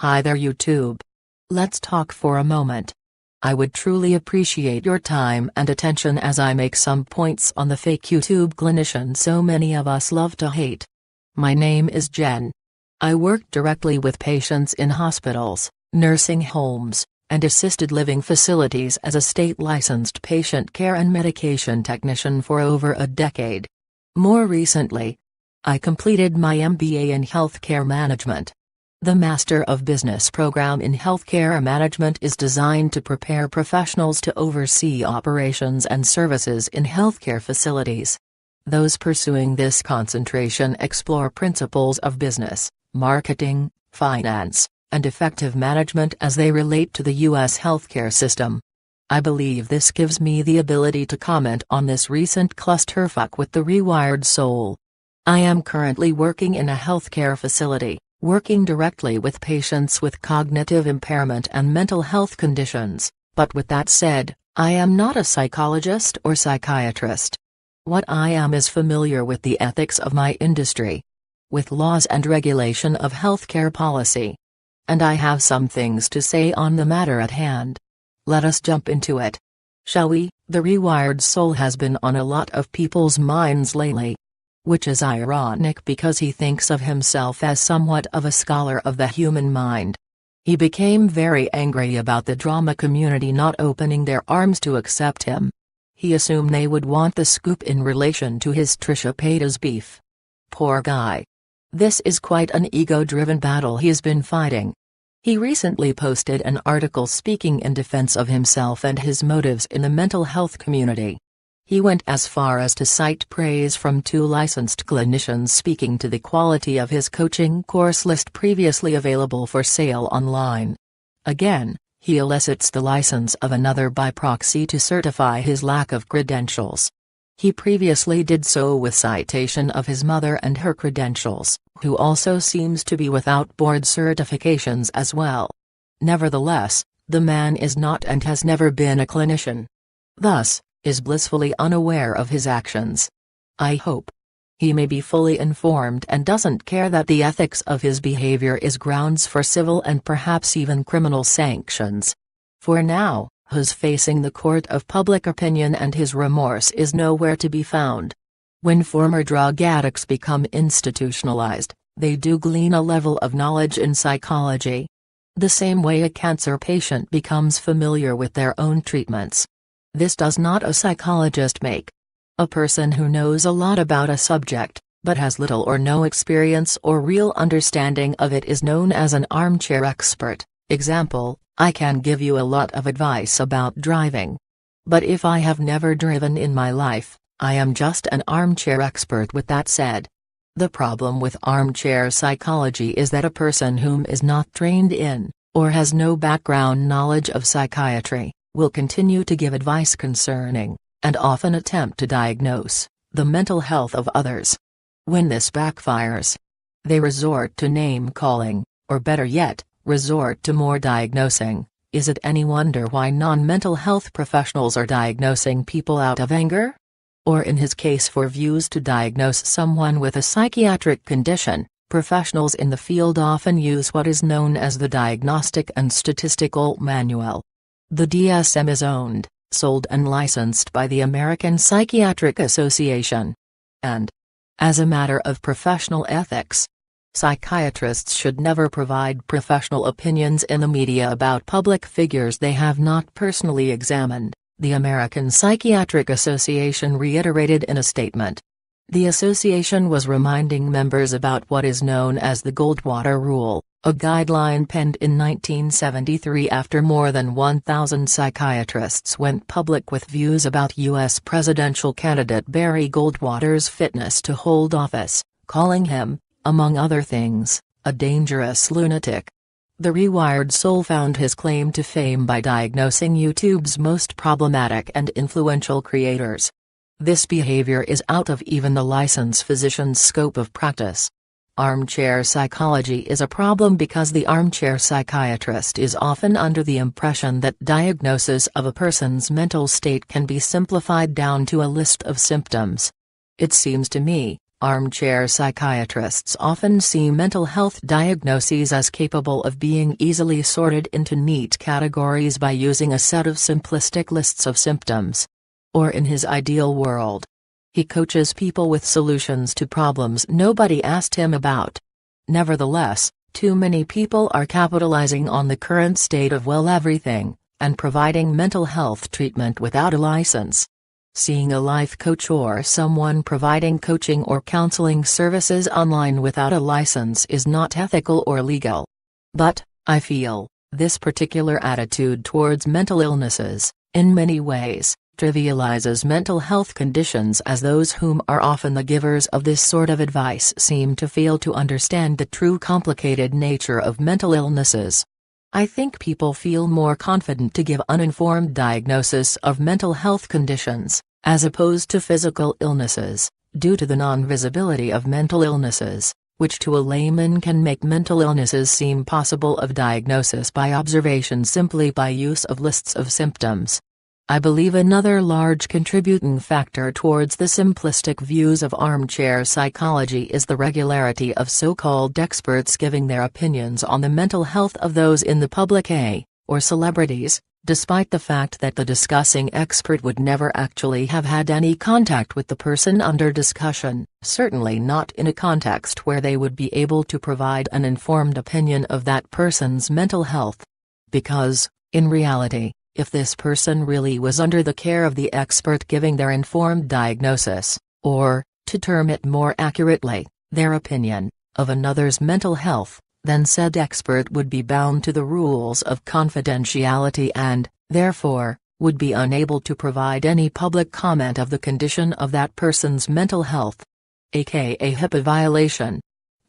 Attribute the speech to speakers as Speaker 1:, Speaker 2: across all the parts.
Speaker 1: Hi there YouTube. Let's talk for a moment. I would truly appreciate your time and attention as I make some points on the fake YouTube clinician so many of us love to hate. My name is Jen. I work directly with patients in hospitals, nursing homes, and assisted living facilities as a state-licensed patient care and medication technician for over a decade. More recently, I completed my MBA in Healthcare Management. The Master of Business program in Healthcare Management is designed to prepare professionals to oversee operations and services in healthcare facilities. Those pursuing this concentration explore principles of business, marketing, finance, and effective management as they relate to the U.S. healthcare system. I believe this gives me the ability to comment on this recent clusterfuck with the Rewired soul. I am currently working in a healthcare facility, working directly with patients with cognitive impairment and mental health conditions, but with that said, I am not a psychologist or psychiatrist. What I am is familiar with the ethics of my industry, with laws and regulation of healthcare policy. And I have some things to say on the matter at hand. Let us jump into it. Shall we? The Rewired soul has been on a lot of people's minds lately. Which is ironic because he thinks of himself as somewhat of a scholar of the human mind. He became very angry about the drama community not opening their arms to accept him. He assumed they would want the scoop in relation to his Trisha Paytas beef. Poor guy. This is quite an ego-driven battle he's been fighting. He recently posted an article speaking in defense of himself and his motives in the mental health community. He went as far as to cite praise from 2 licensed clinicians speaking to the quality of his coaching course list previously available for sale online. Again, he elicits the license of another by proxy to certify his lack of credentials. He previously did so with citation of his mother and her credentials, who also seems to be without board certifications as well. Nevertheless, the man is not and has never been a clinician. Thus, is blissfully unaware of his actions. I hope he may be fully informed and doesn't care that the ethics of his behavior is grounds for civil and perhaps even criminal sanctions. For now, he's facing the court of public opinion and his remorse is nowhere to be found. When former drug addicts become institutionalized, they do glean a level of knowledge in psychology. The same way a cancer patient becomes familiar with their own treatments. This does not a psychologist make. A person who knows a lot about a subject, but has little or no experience or real understanding of it is known as an armchair expert. Example, I can give you a lot of advice about driving. But if I have never driven in my life, I am just an armchair expert. With that said, the problem with armchair psychology is that a person whom is not trained in, or has no background knowledge of psychiatry, will continue to give advice concerning, and often attempt to diagnose, the mental health of others. When this backfires, they resort to name-calling, or better yet, resort to more diagnosing. Is it any wonder why non-mental health professionals are diagnosing people out of anger? Or in his case for views to diagnose someone with a psychiatric condition, professionals in the field often use what is known as the Diagnostic and Statistical Manual. The DSM is owned, sold and licensed by the American Psychiatric Association. And, as a matter of professional ethics, psychiatrists should never provide professional opinions in the media about public figures they have not personally examined, the American Psychiatric Association reiterated in a statement. The association was reminding members about what is known as the Goldwater Rule, a guideline penned in 1973 after more than 1,000 psychiatrists went public with views about U.S. presidential candidate Barry Goldwater's fitness to hold office, calling him, among other things, a dangerous lunatic. The Rewired soul found his claim to fame by diagnosing YouTube's most problematic and influential creators. This behavior is out of even the licensed physician's scope of practice. Armchair psychology is a problem because the armchair psychiatrist is often under the impression that diagnosis of a person's mental state can be simplified down to a list of symptoms. It seems to me, Armchair psychiatrists often see mental health diagnoses as capable of being easily sorted into neat categories by using a set of simplistic lists of symptoms. Or in his ideal world, he coaches people with solutions to problems nobody asked him about. Nevertheless, too many people are capitalizing on the current state of everything, and providing mental health treatment without a license. Seeing a life coach or someone providing coaching or counseling services online without a license is not ethical or legal. But, I feel, this particular attitude towards mental illnesses, in many ways, trivializes mental health conditions, as those whom are often the givers of this sort of advice seem to fail to understand the true complicated nature of mental illnesses. I think people feel more confident to give uninformed diagnosis of mental health conditions, as opposed to physical illnesses, due to the non-visibility of mental illnesses, which to a layman can make mental illnesses seem possible of diagnosis by observation simply by use of lists of symptoms. I believe another large contributing factor towards the simplistic views of armchair psychology is the regularity of so-called experts giving their opinions on the mental health of those in the public eye, or celebrities, despite the fact that the discussing expert would never actually have had any contact with the person under discussion, certainly not in a context where they would be able to provide an informed opinion of that person's mental health. Because, in reality, if this person really was under the care of the expert giving their informed diagnosis, or, to term it more accurately, their opinion, of another's mental health, then said expert would be bound to the rules of confidentiality and, therefore, would be unable to provide any public comment of the condition of that person's mental health, aka HIPAA violation,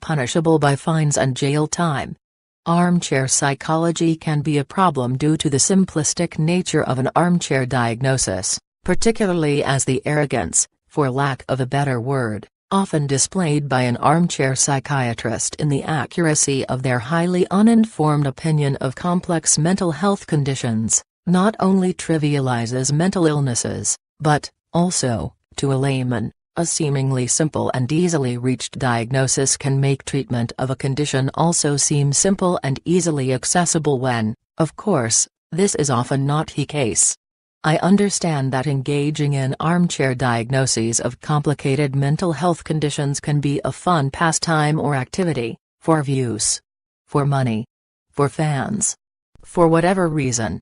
Speaker 1: punishable by fines and jail time. Armchair psychology can be a problem due to the simplistic nature of an armchair diagnosis, particularly as the arrogance, for lack of a better word, often displayed by an armchair psychiatrist in the accuracy of their highly uninformed opinion of complex mental health conditions, not only trivializes mental illnesses, but, also, to a layman, a seemingly simple and easily reached diagnosis can make treatment of a condition also seem simple and easily accessible when, of course, this is often not the case. I understand that engaging in armchair diagnoses of complicated mental health conditions can be a fun pastime or activity, for views, for money, for fans, for whatever reason.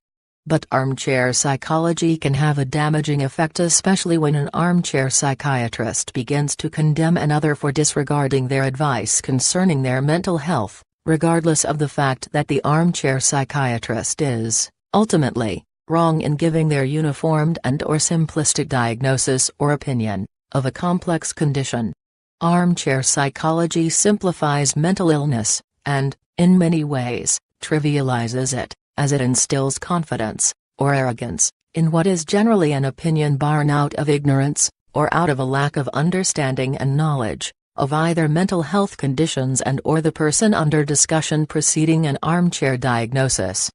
Speaker 1: But armchair psychology can have a damaging effect, especially when an armchair psychiatrist begins to condemn another for disregarding their advice concerning their mental health, regardless of the fact that the armchair psychiatrist is, ultimately, wrong in giving their uniformed and/or simplistic diagnosis or opinion of a complex condition. Armchair psychology simplifies mental illness, and, in many ways, trivializes it, as it instills confidence, or arrogance, in what is generally an opinion born out of ignorance, or out of a lack of understanding and knowledge, of either mental health conditions and/or the person under discussion preceding an armchair diagnosis.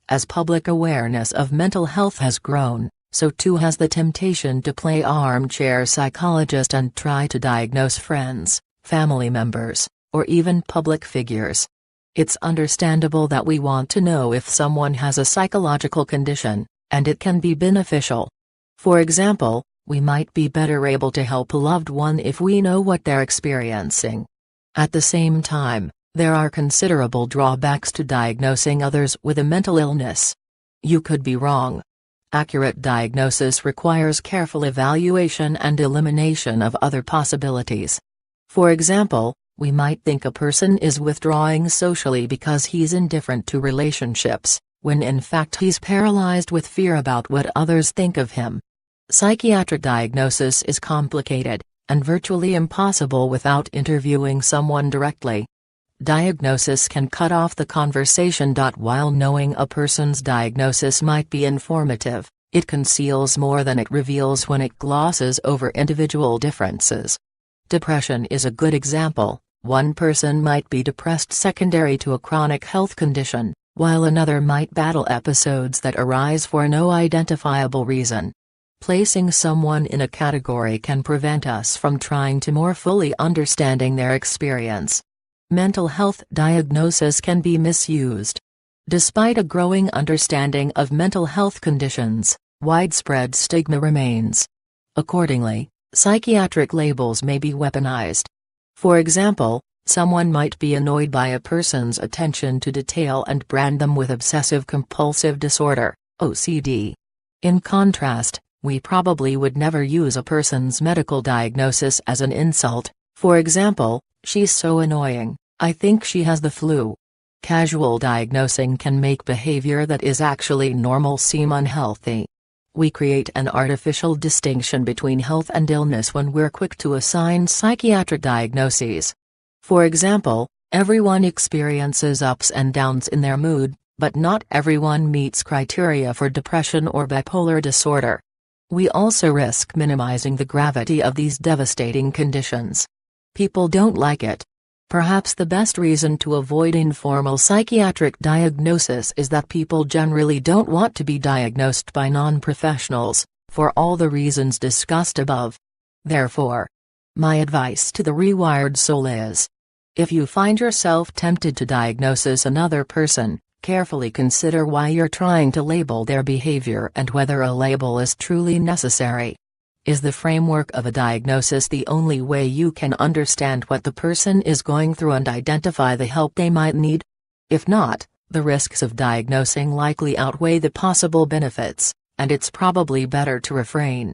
Speaker 1: As public awareness of mental health has grown, so too has the temptation to play armchair psychologist and try to diagnose friends, family members, or even public figures. It's understandable that we want to know if someone has a psychological condition, and it can be beneficial. For example, we might be better able to help a loved one if we know what they're experiencing. At the same time, there are considerable drawbacks to diagnosing others with a mental illness. You could be wrong. Accurate diagnosis requires careful evaluation and elimination of other possibilities. For example, we might think a person is withdrawing socially because he's indifferent to relationships, when in fact he's paralyzed with fear about what others think of him. Psychiatric diagnosis is complicated, and virtually impossible without interviewing someone directly. Diagnosis can cut off the conversation. While knowing a person's diagnosis might be informative, it conceals more than it reveals when it glosses over individual differences. Depression is a good example. One person might be depressed secondary to a chronic health condition, while another might battle episodes that arise for no identifiable reason. Placing someone in a category can prevent us from trying to more fully understanding their experience. Mental health diagnosis can be misused. Despite a growing understanding of mental health conditions, widespread stigma remains. Accordingly, psychiatric labels may be weaponized. For example, someone might be annoyed by a person's attention to detail and brand them with obsessive-compulsive disorder, OCD. In contrast, we probably would never use a person's medical diagnosis as an insult. For example, "She's so annoying, I think she has the flu." Casual diagnosing can make behavior that is actually normal seem unhealthy. We create an artificial distinction between health and illness when we're quick to assign psychiatric diagnoses. For example, everyone experiences ups and downs in their mood, but not everyone meets criteria for depression or bipolar disorder. We also risk minimizing the gravity of these devastating conditions. People don't like it. Perhaps the best reason to avoid informal psychiatric diagnosis is that people generally don't want to be diagnosed by non-professionals, for all the reasons discussed above. Therefore, my advice to the rewired soul is: if you find yourself tempted to diagnose another person, carefully consider why you're trying to label their behavior and whether a label is truly necessary. Is the framework of a diagnosis the only way you can understand what the person is going through and identify the help they might need? If not, the risks of diagnosing likely outweigh the possible benefits, and it's probably better to refrain.